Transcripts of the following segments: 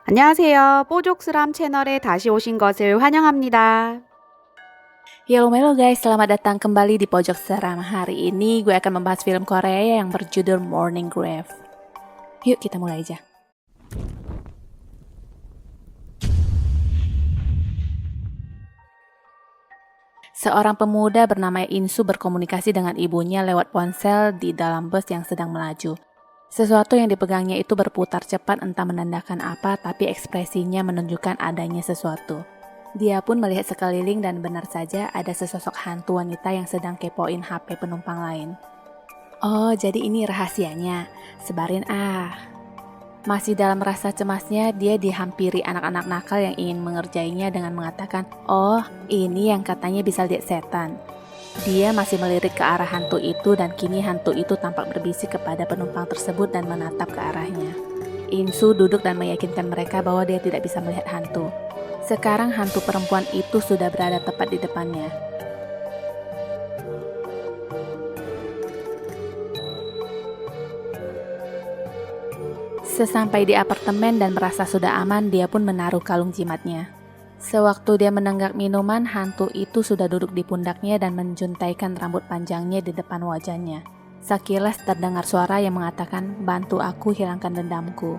안녕하세요. 뽀족스람 채널에 다시 오신 것을 환영합니다. Hello guys, selamat datang kembali di Pojok Seram. Hari ini gue akan membahas film Korea yang berjudul Morning Grave. Yuk kita mulai aja. Seorang pemuda bernama Insu berkomunikasi dengan ibunya lewat ponsel di dalam bus yang sedang melaju. Sesuatu yang dipegangnya itu berputar cepat, entah menandakan apa, tapi ekspresinya menunjukkan adanya sesuatu. Dia pun melihat sekeliling dan benar saja ada sesosok hantu wanita yang sedang kepoin HP penumpang lain. Oh, jadi ini rahasianya. Sebarin ah. Masih dalam rasa cemasnya, dia dihampiri anak-anak nakal yang ingin mengerjainya dengan mengatakan, "Oh, ini yang katanya bisa lihat setan." Dia masih melirik ke arah hantu itu dan kini hantu itu tampak berbisik kepada penumpang tersebut dan menatap ke arahnya. Insu duduk dan meyakinkan mereka bahwa dia tidak bisa melihat hantu. Sekarang hantu perempuan itu sudah berada tepat di depannya. Sesampai di apartemen dan merasa sudah aman, dia pun menaruh kalung jimatnya. Sewaktu dia menenggak minuman, hantu itu sudah duduk di pundaknya dan menjuntaikan rambut panjangnya di depan wajahnya. Sekilas terdengar suara yang mengatakan, "Bantu aku hilangkan dendamku."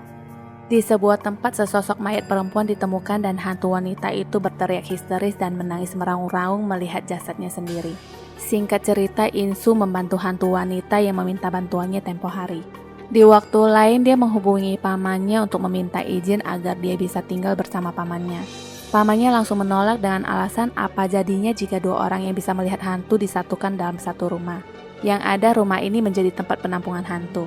Di sebuah tempat, sesosok mayat perempuan ditemukan dan hantu wanita itu berteriak histeris dan menangis meraung-raung melihat jasadnya sendiri. Singkat cerita, Insu membantu hantu wanita yang meminta bantuannya tempo hari. Di waktu lain, dia menghubungi pamannya untuk meminta izin agar dia bisa tinggal bersama pamannya. Pamannya langsung menolak dengan alasan apa jadinya jika dua orang yang bisa melihat hantu disatukan dalam satu rumah. Yang ada rumah ini menjadi tempat penampungan hantu.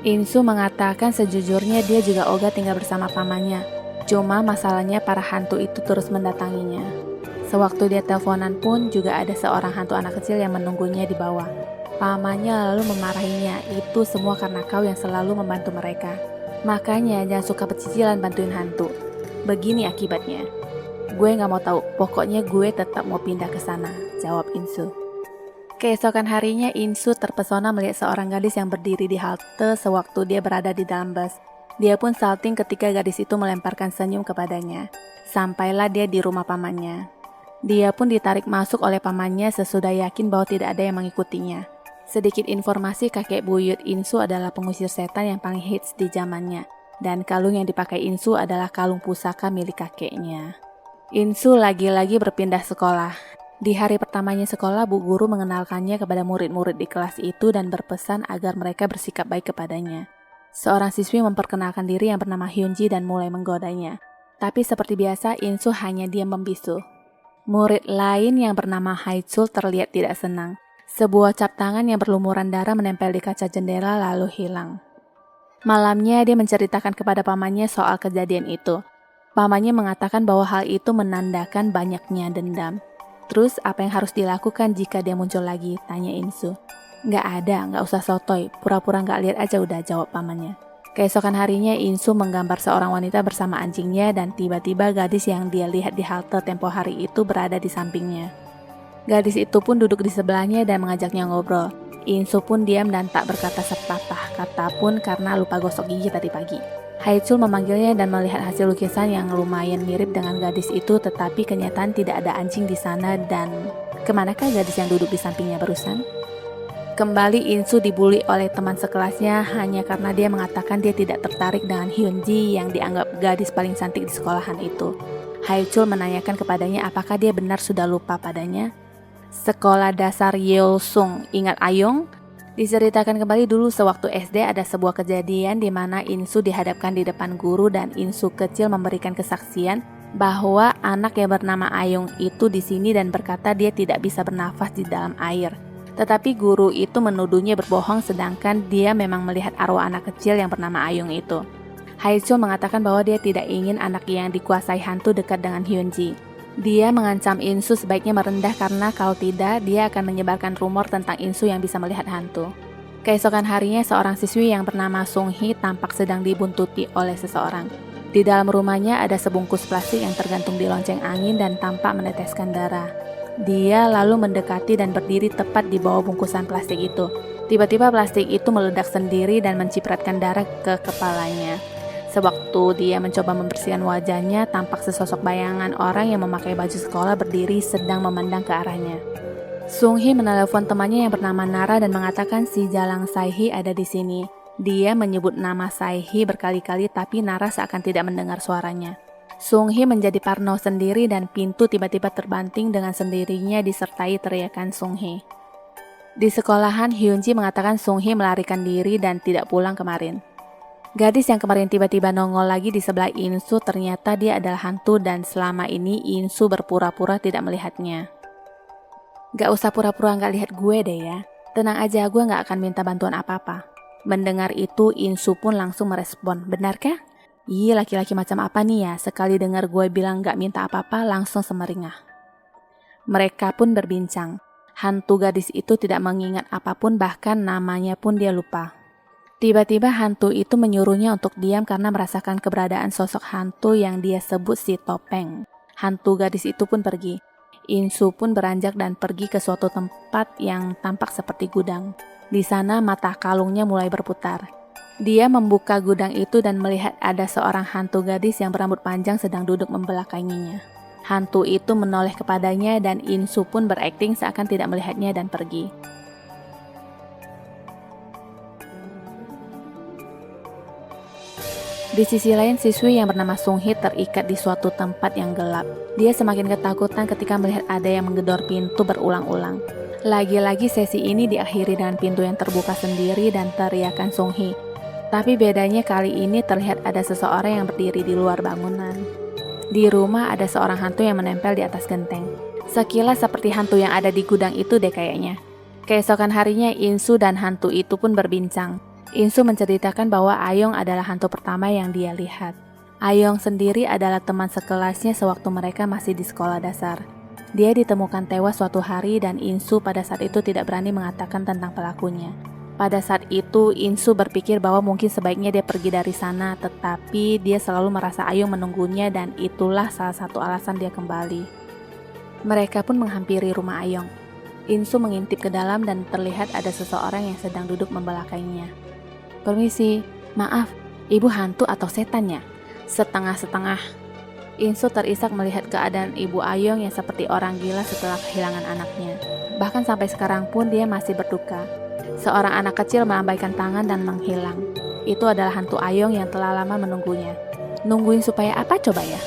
Insu mengatakan sejujurnya dia juga ogah tinggal bersama pamannya. Cuma masalahnya para hantu itu terus mendatanginya. Sewaktu dia teleponan pun juga ada seorang hantu anak kecil yang menunggunya di bawah. Pamannya lalu memarahinya, "Itu semua karena kau yang selalu membantu mereka. Makanya jangan suka pecicilan bantuin hantu. Begini akibatnya." "Gue gak mau tahu, pokoknya gue tetap mau pindah ke sana," jawab Insu. Keesokan harinya, Insu terpesona melihat seorang gadis yang berdiri di halte sewaktu dia berada di dalam bus. Dia pun salting ketika gadis itu melemparkan senyum kepadanya. Sampailah dia di rumah pamannya. Dia pun ditarik masuk oleh pamannya sesudah yakin bahwa tidak ada yang mengikutinya. Sedikit informasi, kakek buyut Insu adalah pengusir setan yang paling hits di zamannya. Dan kalung yang dipakai Insu adalah kalung pusaka milik kakeknya. Insu lagi-lagi berpindah sekolah. Di hari pertamanya sekolah, bu guru mengenalkannya kepada murid-murid di kelas itu dan berpesan agar mereka bersikap baik kepadanya. Seorang siswi memperkenalkan diri yang bernama Hyunji dan mulai menggodanya. Tapi seperti biasa, Insu hanya diam membisu. Murid lain yang bernama Haechul terlihat tidak senang. Sebuah cap tangan yang berlumuran darah menempel di kaca jendela lalu hilang. Malamnya dia menceritakan kepada pamannya soal kejadian itu. Pamannya mengatakan bahwa hal itu menandakan banyaknya dendam. "Terus apa yang harus dilakukan jika dia muncul lagi?" tanya Insu. "Nggak ada, nggak usah sotoy, pura-pura nggak lihat aja udah," jawab pamannya. Keesokan harinya, Insu menggambar seorang wanita bersama anjingnya dan tiba-tiba gadis yang dia lihat di halte tempo hari itu berada di sampingnya. Gadis itu pun duduk di sebelahnya dan mengajaknya ngobrol. Insu pun diam dan tak berkata sepatah kata pun karena lupa gosok gigi tadi pagi. Haechul memanggilnya dan melihat hasil lukisan yang lumayan mirip dengan gadis itu, tetapi kenyataan tidak ada anjing di sana dan kemanakah gadis yang duduk di sampingnya barusan? Kembali Insu dibully oleh teman sekelasnya hanya karena dia mengatakan dia tidak tertarik dengan Hyunji yang dianggap gadis paling cantik di sekolahan itu. Haechul menanyakan kepadanya apakah dia benar sudah lupa padanya. Sekolah dasar Yeolsung, ingat Ayong? Diceritakan kembali dulu sewaktu SD ada sebuah kejadian di mana Insu dihadapkan di depan guru dan Insu kecil memberikan kesaksian bahwa anak yang bernama Ayung itu di sini dan berkata dia tidak bisa bernafas di dalam air. Tetapi guru itu menuduhnya berbohong sedangkan dia memang melihat arwah anak kecil yang bernama Ayung itu. Haechul mengatakan bahwa dia tidak ingin anak yang dikuasai hantu dekat dengan Hyunji. Dia mengancam Insu sebaiknya merendah karena kalau tidak, dia akan menyebarkan rumor tentang Insu yang bisa melihat hantu. Keesokan harinya, seorang siswi yang bernama Sung Hee tampak sedang dibuntuti oleh seseorang. Di dalam rumahnya ada sebungkus plastik yang tergantung di lonceng angin dan tampak meneteskan darah. Dia lalu mendekati dan berdiri tepat di bawah bungkusan plastik itu. Tiba-tiba plastik itu meledak sendiri dan mencipratkan darah ke kepalanya. Sewaktu dia mencoba membersihkan wajahnya, tampak sesosok bayangan orang yang memakai baju sekolah berdiri sedang memandang ke arahnya. Sung-hee menelepon temannya yang bernama Nara dan mengatakan si Jalang Sae-hee ada di sini. Dia menyebut nama Sae-hee berkali-kali tapi Nara seakan tidak mendengar suaranya. Sung-hee menjadi parno sendiri dan pintu tiba-tiba terbanting dengan sendirinya disertai teriakan Sung-hee. Di sekolahan, Hyun-ji mengatakan Sung-hee melarikan diri dan tidak pulang kemarin. Gadis yang kemarin tiba-tiba nongol lagi di sebelah In-soo ternyata dia adalah hantu dan selama ini In-soo berpura-pura tidak melihatnya. Gak usah pura-pura gak lihat gue deh ya. Tenang aja, gue gak akan minta bantuan apa-apa. Mendengar itu, In-soo pun langsung merespon. Benarkah? Ih, laki-laki macam apa nih ya? Sekali dengar gue bilang gak minta apa-apa, langsung semeringah. Mereka pun berbincang. Hantu gadis itu tidak mengingat apapun, bahkan namanya pun dia lupa. Tiba-tiba hantu itu menyuruhnya untuk diam karena merasakan keberadaan sosok hantu yang dia sebut si Topeng. Hantu gadis itu pun pergi. In-soo pun beranjak dan pergi ke suatu tempat yang tampak seperti gudang. Di sana mata kalungnya mulai berputar. Dia membuka gudang itu dan melihat ada seorang hantu gadis yang berambut panjang sedang duduk membelakanginya. Hantu itu menoleh kepadanya dan In-soo pun berakting seakan tidak melihatnya dan pergi. Di sisi lain, siswi yang bernama Sung-hee terikat di suatu tempat yang gelap. Dia semakin ketakutan ketika melihat ada yang menggedor pintu berulang-ulang. Lagi-lagi sesi ini diakhiri dengan pintu yang terbuka sendiri dan teriakan Sung-hee. Tapi bedanya kali ini terlihat ada seseorang yang berdiri di luar bangunan. Di rumah ada seorang hantu yang menempel di atas genteng. Sekilas seperti hantu yang ada di gudang itu deh kayaknya. Keesokan harinya In-soo dan hantu itu pun berbincang. In-soo menceritakan bahwa Ayong adalah hantu pertama yang dia lihat. Ayong sendiri adalah teman sekelasnya sewaktu mereka masih di sekolah dasar. Dia ditemukan tewas suatu hari dan In-soo pada saat itu tidak berani mengatakan tentang pelakunya. Pada saat itu In-soo berpikir bahwa mungkin sebaiknya dia pergi dari sana, tetapi dia selalu merasa Ayong menunggunya dan itulah salah satu alasan dia kembali. Mereka pun menghampiri rumah Ayong. In-soo mengintip ke dalam dan terlihat ada seseorang yang sedang duduk membelakanginya. Permisi, maaf, ibu hantu atau setannya? Setengah-setengah. In-soo terisak melihat keadaan ibu Ayong yang seperti orang gila setelah kehilangan anaknya. Bahkan sampai sekarang pun dia masih berduka. Seorang anak kecil melambaikan tangan dan menghilang. Itu adalah hantu Ayong yang telah lama menunggunya. Nungguin supaya apa coba ya?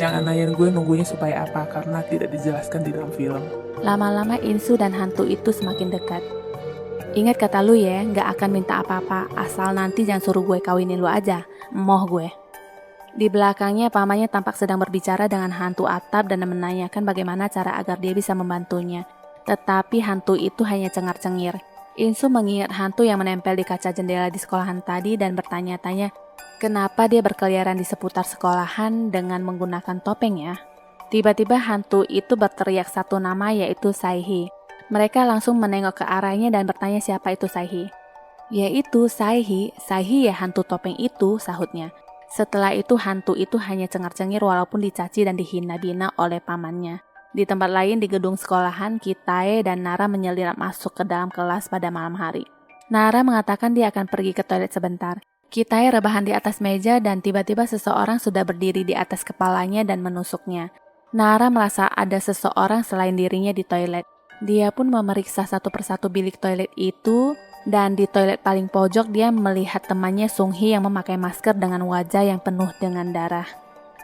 Jangan nanyain gue nunggunya supaya apa, karena tidak dijelaskan di dalam film. Lama-lama In-soo dan hantu itu semakin dekat. Ingat kata lu ya, gak akan minta apa-apa, asal nanti jangan suruh gue kawinin lu aja, emoh gue. Di belakangnya pamannya tampak sedang berbicara dengan hantu atap dan menanyakan bagaimana cara agar dia bisa membantunya. Tetapi hantu itu hanya cengar-cengir. In-soo mengingat hantu yang menempel di kaca jendela di sekolahan tadi dan bertanya-tanya kenapa dia berkeliaran di seputar sekolahan dengan menggunakan topeng ya. Tiba-tiba hantu itu berteriak satu nama yaitu Sae-hee. Mereka langsung menengok ke arahnya dan bertanya siapa itu Sae-hee. Yaitu Sae-hee ya hantu topeng itu, sahutnya. Setelah itu hantu itu hanya cengar-cengir walaupun dicaci dan dihina-bina oleh pamannya. Di tempat lain di gedung sekolahan, Kitae dan Nara menyelirat masuk ke dalam kelas pada malam hari. Nara mengatakan dia akan pergi ke toilet sebentar. Kitae rebahan di atas meja dan tiba-tiba seseorang sudah berdiri di atas kepalanya dan menusuknya. Nara merasa ada seseorang selain dirinya di toilet. Dia pun memeriksa satu persatu bilik toilet itu, dan di toilet paling pojok dia melihat temannya Sung-hee yang memakai masker dengan wajah yang penuh dengan darah.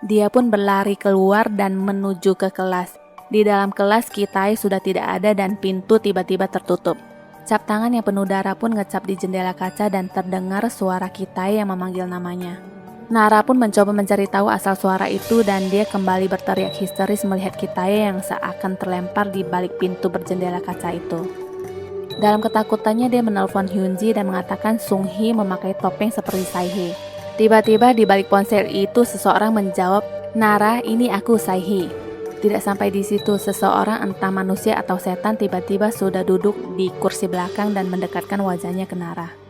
Dia pun berlari keluar dan menuju ke kelas. Di dalam kelas Kitae sudah tidak ada dan pintu tiba-tiba tertutup. Cap tangan yang penuh darah pun ngecap di jendela kaca dan terdengar suara Kitae yang memanggil namanya. Nara pun mencoba mencari tahu asal suara itu dan dia kembali berteriak histeris melihat Kitae yang seakan terlempar di balik pintu berjendela kaca itu. Dalam ketakutannya dia menelpon Hyun-ji dan mengatakan Sung-hee memakai topeng seperti Sae-hee. Tiba-tiba di balik ponsel itu seseorang menjawab, "Nara, ini aku Sae-hee." Tidak sampai di situ, seseorang entah manusia atau setan tiba-tiba sudah duduk di kursi belakang dan mendekatkan wajahnya ke Nara.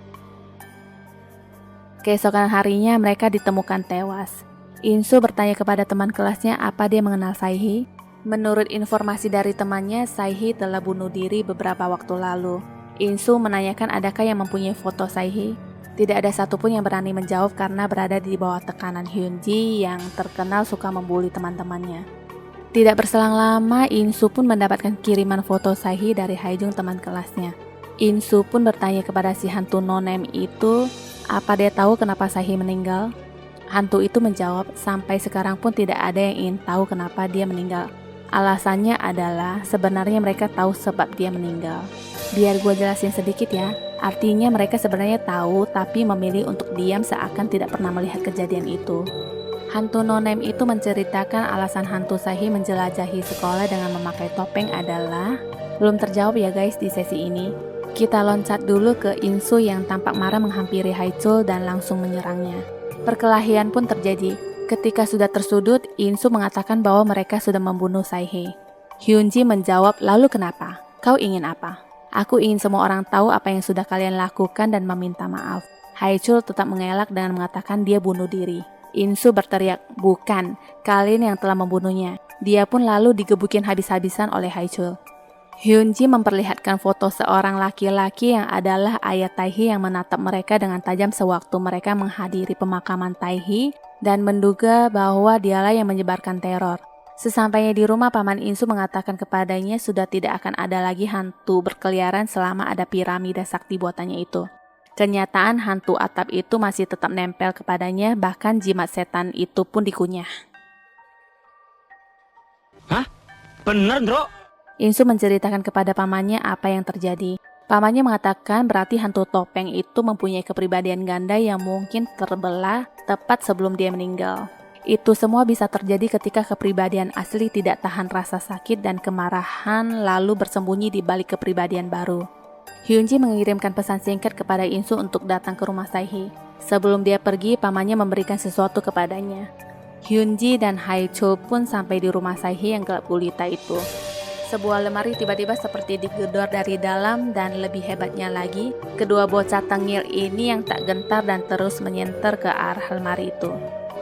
Keesokan harinya mereka ditemukan tewas. In-soo bertanya kepada teman kelasnya apa dia mengenal Sae-hee. Menurut informasi dari temannya, Sae-hee telah bunuh diri beberapa waktu lalu. In-soo menanyakan adakah yang mempunyai foto Sae-hee. Tidak ada satupun yang berani menjawab karena berada di bawah tekanan Hyunji yang terkenal suka membuli teman-temannya. Tidak berselang lama, Insu pun mendapatkan kiriman foto Sahi dari Haejung teman kelasnya. Insu pun bertanya kepada si hantu no-name itu, apa dia tahu kenapa Sahi meninggal? Hantu itu menjawab, sampai sekarang pun tidak ada yang ingin tahu kenapa dia meninggal. Alasannya adalah sebenarnya mereka tahu sebab dia meninggal. Biar gue jelasin sedikit ya. Artinya mereka sebenarnya tahu tapi memilih untuk diam seakan tidak pernah melihat kejadian itu. Hantu no-name itu menceritakan alasan hantu Sahi menjelajahi sekolah dengan memakai topeng adalah belum terjawab ya guys di sesi ini. Kita loncat dulu ke Insu yang tampak marah menghampiri Haechul dan langsung menyerangnya. Perkelahian pun terjadi. Ketika sudah tersudut, Insu mengatakan bahwa mereka sudah membunuh Saihei. Hyunji menjawab, lalu kenapa? Kau ingin apa? Aku ingin semua orang tahu apa yang sudah kalian lakukan dan meminta maaf. Haechul tetap mengelak dengan mengatakan dia bunuh diri. Insu berteriak, bukan, kalian yang telah membunuhnya. Dia pun lalu digebukin habis-habisan oleh Haechul. Hyunji memperlihatkan foto seorang laki-laki yang adalah ayah Taehi yang menatap mereka dengan tajam sewaktu mereka menghadiri pemakaman Taehi dan menduga bahwa dialah yang menyebarkan teror. Sesampainya di rumah, Paman Insu mengatakan kepadanya sudah tidak akan ada lagi hantu berkeliaran selama ada piramida sakti buatannya itu. Kenyataan hantu atap itu masih tetap nempel kepadanya, bahkan jimat setan itu pun dikunyah. Hah? Bener, Bro? Insu menceritakan kepada pamannya apa yang terjadi. Pamannya mengatakan berarti hantu topeng itu mempunyai kepribadian ganda yang mungkin terbelah tepat sebelum dia meninggal. Itu semua bisa terjadi ketika kepribadian asli tidak tahan rasa sakit dan kemarahan lalu bersembunyi di balik kepribadian baru. Hyunji mengirimkan pesan singkat kepada Insu untuk datang ke rumah Saehi. Sebelum dia pergi, pamannya memberikan sesuatu kepadanya. Hyunji dan Haechul pun sampai di rumah Saehi yang gelap gulita itu. Sebuah lemari tiba-tiba seperti digedor dari dalam dan lebih hebatnya lagi, kedua bocah tengil ini yang tak gentar dan terus menyenter ke arah lemari itu.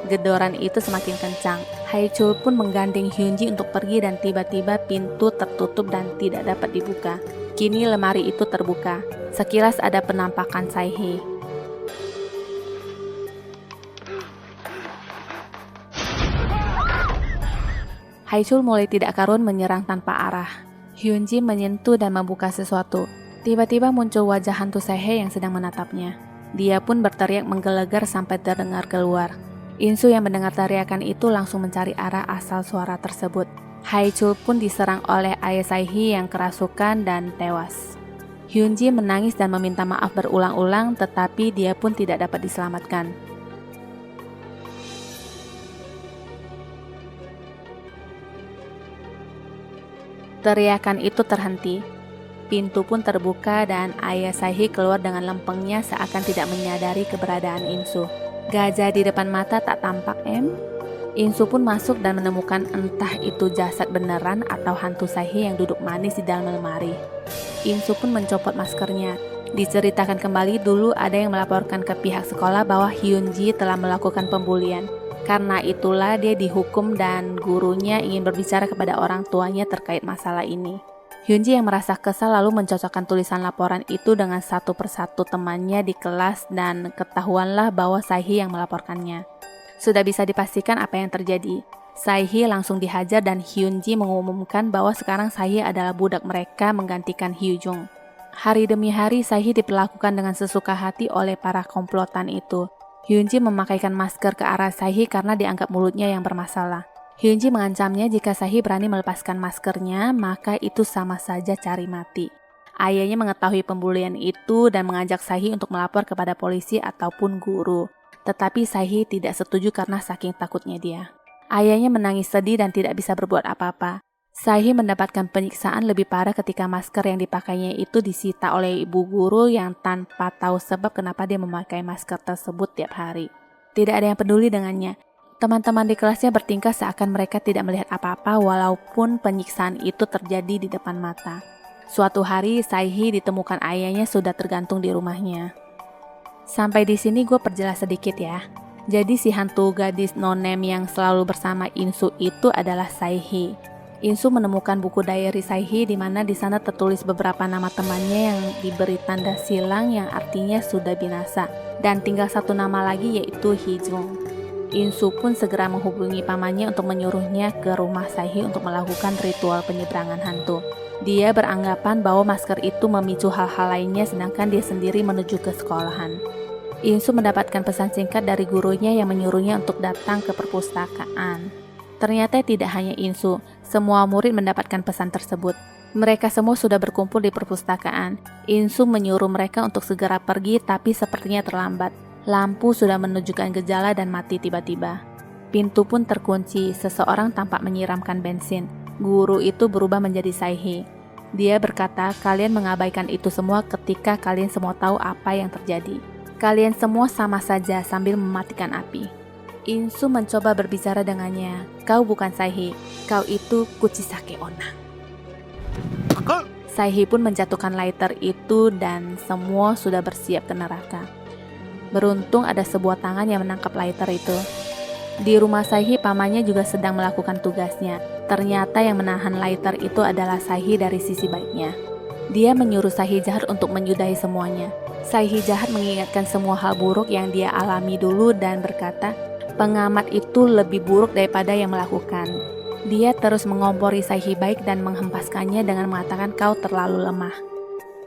Gedoran itu semakin kencang. Haechul pun menggandeng Hyunji untuk pergi dan tiba-tiba pintu tertutup dan tidak dapat dibuka. Kini lemari itu terbuka. Sekilas ada penampakan Saehi. Haechul mulai tidak karuan menyerang tanpa arah. Hyunji menyentuh dan membuka sesuatu. Tiba-tiba muncul wajah hantu Saehi yang sedang menatapnya. Dia pun berteriak menggelegar sampai terdengar keluar. Insu yang mendengar teriakan itu langsung mencari arah asal suara tersebut. Haechul pun diserang oleh ayah Saehi yang kerasukan dan tewas. Hyunji menangis dan meminta maaf berulang-ulang, tetapi dia pun tidak dapat diselamatkan. Teriakan itu terhenti. Pintu pun terbuka dan ayah Saehi keluar dengan lempengnya seakan tidak menyadari keberadaan Insu. Gajah di depan mata tak tampak, Insu pun masuk dan menemukan entah itu jasad beneran atau hantu Saehi yang duduk manis di dalam lemari. Insu pun mencopot maskernya. Diceritakan kembali dulu ada yang melaporkan ke pihak sekolah bahwa Hyunji telah melakukan pembulian. Karena itulah dia dihukum dan gurunya ingin berbicara kepada orang tuanya terkait masalah ini. Hyunji yang merasa kesal lalu mencocokkan tulisan laporan itu dengan satu persatu temannya di kelas dan ketahuanlah bahwa Saehi yang melaporkannya. Sudah bisa dipastikan apa yang terjadi. Saehi langsung dihajar dan Hyunji mengumumkan bahwa sekarang Saehi adalah budak mereka menggantikan Hyujung. Hari demi hari Saehi diperlakukan dengan sesuka hati oleh para komplotan itu. Hyunji memakaikan masker ke arah Saehi karena dianggap mulutnya yang bermasalah. Hyunji mengancamnya jika Saehi berani melepaskan maskernya, maka itu sama saja cari mati. Ayahnya mengetahui pembulian itu dan mengajak Saehi untuk melapor kepada polisi ataupun guru. Tetapi Saehi tidak setuju karena saking takutnya dia. Ayahnya menangis sedih dan tidak bisa berbuat apa-apa. Saehi mendapatkan penyiksaan lebih parah ketika masker yang dipakainya itu disita oleh ibu guru yang tanpa tahu sebab kenapa dia memakai masker tersebut tiap hari. Tidak ada yang peduli dengannya. Teman-teman di kelasnya bertingkah seakan mereka tidak melihat apa-apa walaupun penyiksaan itu terjadi di depan mata. Suatu hari Saehi ditemukan ayahnya sudah tergantung di rumahnya. Sampai di sini gue perjelas sedikit ya. Jadi si hantu gadis no-name yang selalu bersama Insu itu adalah Saehi. Insu menemukan buku diary Saihi di mana di sana tertulis beberapa nama temannya yang diberi tanda silang yang artinya sudah binasa, dan tinggal satu nama lagi yaitu Hijung. Insu pun segera menghubungi pamannya untuk menyuruhnya ke rumah Saihi untuk melakukan ritual penyeberangan hantu. Dia beranggapan bahwa masker itu memicu hal-hal lainnya sedangkan dia sendiri menuju ke sekolahan. Insu mendapatkan pesan singkat dari gurunya yang menyuruhnya untuk datang ke perpustakaan. Ternyata tidak hanya Insu, semua murid mendapatkan pesan tersebut. Mereka semua sudah berkumpul di perpustakaan. Insu menyuruh mereka untuk segera pergi tapi sepertinya terlambat. Lampu sudah menunjukkan gejala dan mati tiba-tiba. Pintu pun terkunci, seseorang tampak menyiramkan bensin. Guru itu berubah menjadi Saihi. Dia berkata, kalian mengabaikan itu semua ketika kalian semua tahu apa yang terjadi. Kalian semua sama saja sambil mematikan api. Insu mencoba berbicara dengannya. Kau bukan Saihi, kau itu Kuchisake Onna. Saihi pun menjatuhkan lighter itu dan semua sudah bersiap ke neraka. Beruntung ada sebuah tangan yang menangkap lighter itu. Di rumah Saihi, pamannya juga sedang melakukan tugasnya. Ternyata yang menahan lighter itu adalah Saihi dari sisi baiknya. Dia menyuruh Saihi jahat untuk menyudahi semuanya. Saihi jahat mengingatkan semua hal buruk yang dia alami dulu dan berkata, pengamat itu lebih buruk daripada yang melakukan. Dia terus mengompori Saihi baik dan menghempaskannya dengan mengatakan kau terlalu lemah.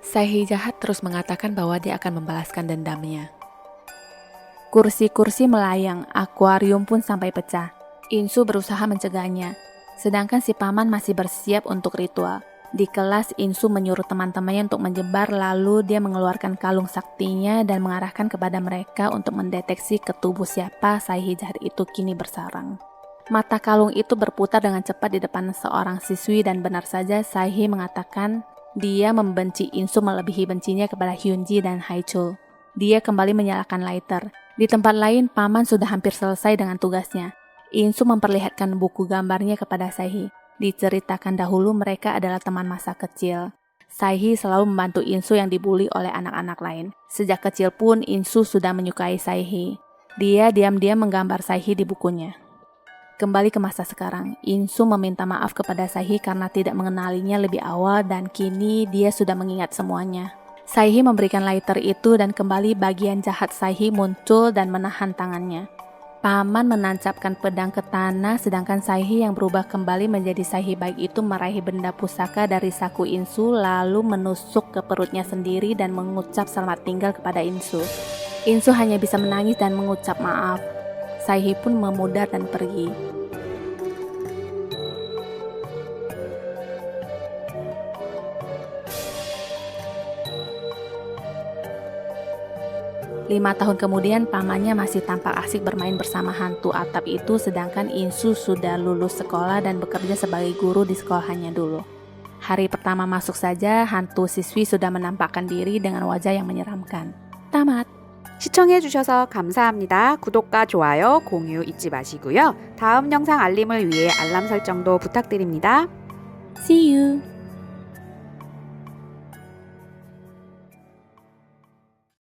Saihi jahat terus mengatakan bahwa dia akan membalaskan dendamnya. Kursi-kursi melayang, akuarium pun sampai pecah. Insu berusaha mencegahnya, sedangkan si paman masih bersiap untuk ritual. Di kelas, Insu menyuruh teman-temannya untuk menyebar, lalu dia mengeluarkan kalung saktinya dan mengarahkan kepada mereka untuk mendeteksi ke tubuh siapa Saihi jahat itu kini bersarang. Mata kalung itu berputar dengan cepat di depan seorang siswi dan benar saja Saihi mengatakan dia membenci Insu melebihi bencinya kepada Hyunji dan Haichul. Dia kembali menyalakan lighter. Di tempat lain, paman sudah hampir selesai dengan tugasnya. Insu memperlihatkan buku gambarnya kepada Saihi. Diceritakan dahulu mereka adalah teman masa kecil. Saihi selalu membantu Insu yang dibully oleh anak-anak lain. Sejak kecil pun Insu sudah menyukai Saihi. Dia diam-diam menggambar Saihi di bukunya. Kembali ke masa sekarang, Insu meminta maaf kepada Saihi karena tidak mengenalinya lebih awal dan kini dia sudah mengingat semuanya. Saihi memberikan lighter itu dan kembali bagian jahat Saihi muncul dan menahan tangannya. Paman menancapkan pedang ke tanah sedangkan Saihi yang berubah kembali menjadi Saihi baik itu meraih benda pusaka dari saku Insu lalu menusuk ke perutnya sendiri dan mengucap selamat tinggal kepada Insu. Insu hanya bisa menangis dan mengucap maaf. Saihi pun memudar dan pergi. 5 tahun kemudian pamannya masih tampak asik bermain bersama hantu atap itu sedangkan Insu sudah lulus sekolah dan bekerja sebagai guru di sekolahannya dulu. Hari pertama masuk saja hantu siswi sudah menampakkan diri dengan wajah yang menyeramkan. Tamat. 시청해주셔서 감사합니다. 구독과 좋아요, 공유 잊지 마시고요. 다음 영상 알림을 위해 알람 설정도 부탁드립니다. See you.